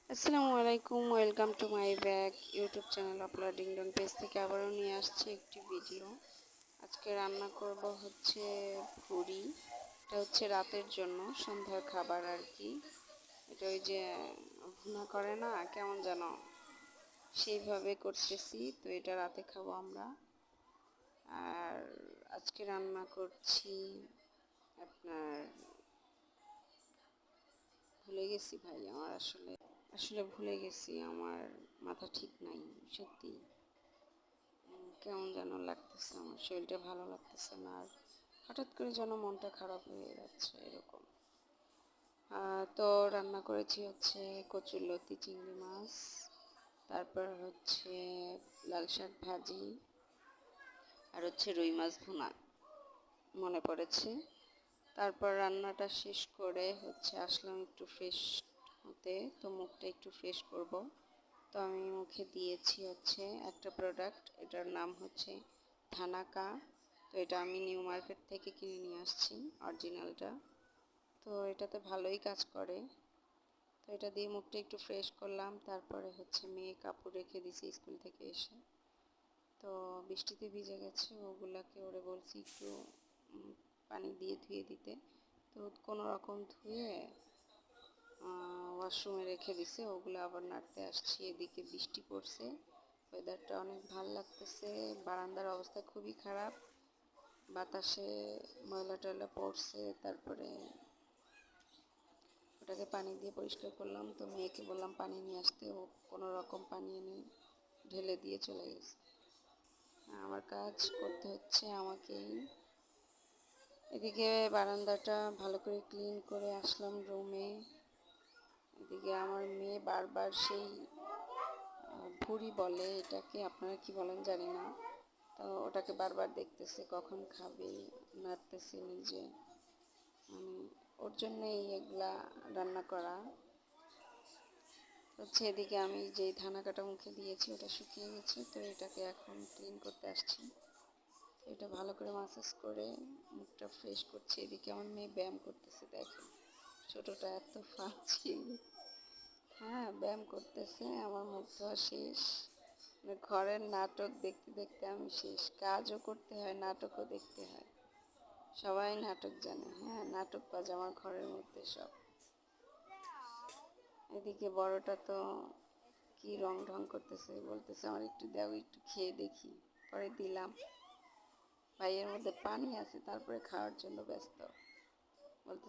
আসসালামু আলাইকুম, welcome to my back YouTube channel uploading Don page থেকে আবারও নিয়ে আসছি একটি ভিডিও। আজকে রান্না করব হচ্ছে ভুড়ি। এটা হচ্ছে রাতের জন্য সন্ধ্যার খাবার আর কি। এটা ওই যে ভুনা করে না কেমন যেন সেইভাবে করতেছি, তো এটা রাতে খাবো আমরা। আর আজকে রান্না করছি আপনার, ভুলে গেছি ভাই, আমার আসলে আসলে ভুলে গেছি, আমার মাথা ঠিক নাই সত্যি। কেমন যেন লাগতেছে, আমার শরীরটা ভালো লাগতেছে না, আর হঠাৎ করে যেন মনটা খারাপ হয়ে যাচ্ছে এরকম। তো রান্না করেছি হচ্ছে কচুরলতি চিংড়ি মাছ, তারপর হচ্ছে লাল শাক ভাজি, আর হচ্ছে রুই মাছ ভুনা মনে পড়েছে। তারপর রান্নাটা শেষ করে হচ্ছে আসলাম একটু ফ্রেশ হতে, তো মুখটা একটু ফ্রেশ করব। তো আমি মুখে দিয়েছি হচ্ছে একটা প্রোডাক্ট, এটার নাম হচ্ছে থানাকা। তো এটা আমি নিউ মার্কেট থেকে কিনে নিয়ে আসছি অরিজিনালটা। তো এটাতে ভালোই কাজ করে। তো এটা দিয়ে মুখটা একটু ফ্রেশ করলাম, তারপরে হচ্ছে মেয়ে কাপড় রেখে দিছি স্কুল থেকে এসে। তো বৃষ্টিতে ভিজে গেছে, ওগুলাকে ওরে বলছি একটু পানি দিয়ে ধুয়ে দিতে। তো কোনো রকম ধুয়ে ওয়াশরুমে রেখে দিছে, ওগুলো আবার নাড়তে আসছি। এদিকে বৃষ্টি পড়ছে, ওয়েদারটা অনেক ভালো লাগতেছে। বারান্দার অবস্থা খুবই খারাপ, বাতাসে ময়লা টয়লা পড়ছে। তারপরে ওটাকে পানি দিয়ে পরিষ্কার করলাম, তো মেয়েকে বললাম পানি নিয়ে আসতে, ও কোনো রকম পানি এনে ঢেলে দিয়ে চলে গেছে। আমার কাজ করতে হচ্ছে আমাকেই। এদিকে বারান্দাটা ভালো করে ক্লিন করে আসলাম রুমে। এদিকে আমার মেয়ে বারবার সেই ভুড়ি বলে এটাকে, আপনারা কি বলেন জানি না, তো ওটাকে বারবার দেখতেছে কখন খাবে, নাড়তেছে নিজে, মানে ওর জন্যই এগুলা রান্না করা হচ্ছে। এদিকে আমি যেই ধানা কাটা মুখে দিয়েছি ওটা শুকিয়ে গেছে, তো এটাকে এখন ক্লিন করতে আসছি। তো এটা ভালো করে মাসাজ করে মুখটা ফ্রেশ করছে। এদিকে আমার মেয়ে ব্যায়াম করতেছে, দেখেন ছোটোটা এত ফাঁচি। হ্যাঁ, ব্যায়াম করতেছে। আমার মুখ ধোয়া শেষ, মানে ঘরের নাটক দেখতে দেখতে আমি শেষ। কাজও করতে হয়, নাটকও দেখতে হয়, সবাই নাটক জানে। হ্যাঁ, নাটকবাজ আমার ঘরের মধ্যে সব। এদিকে বড়টা তো কি রং ঢং করতেছে, বলতেছে আমার একটু দাও, একটু খেয়ে দেখি। পরে দিলাম, ভাইয়ের মধ্যে পানি আছে, তারপরে খাওয়ার জন্য ব্যস্ত।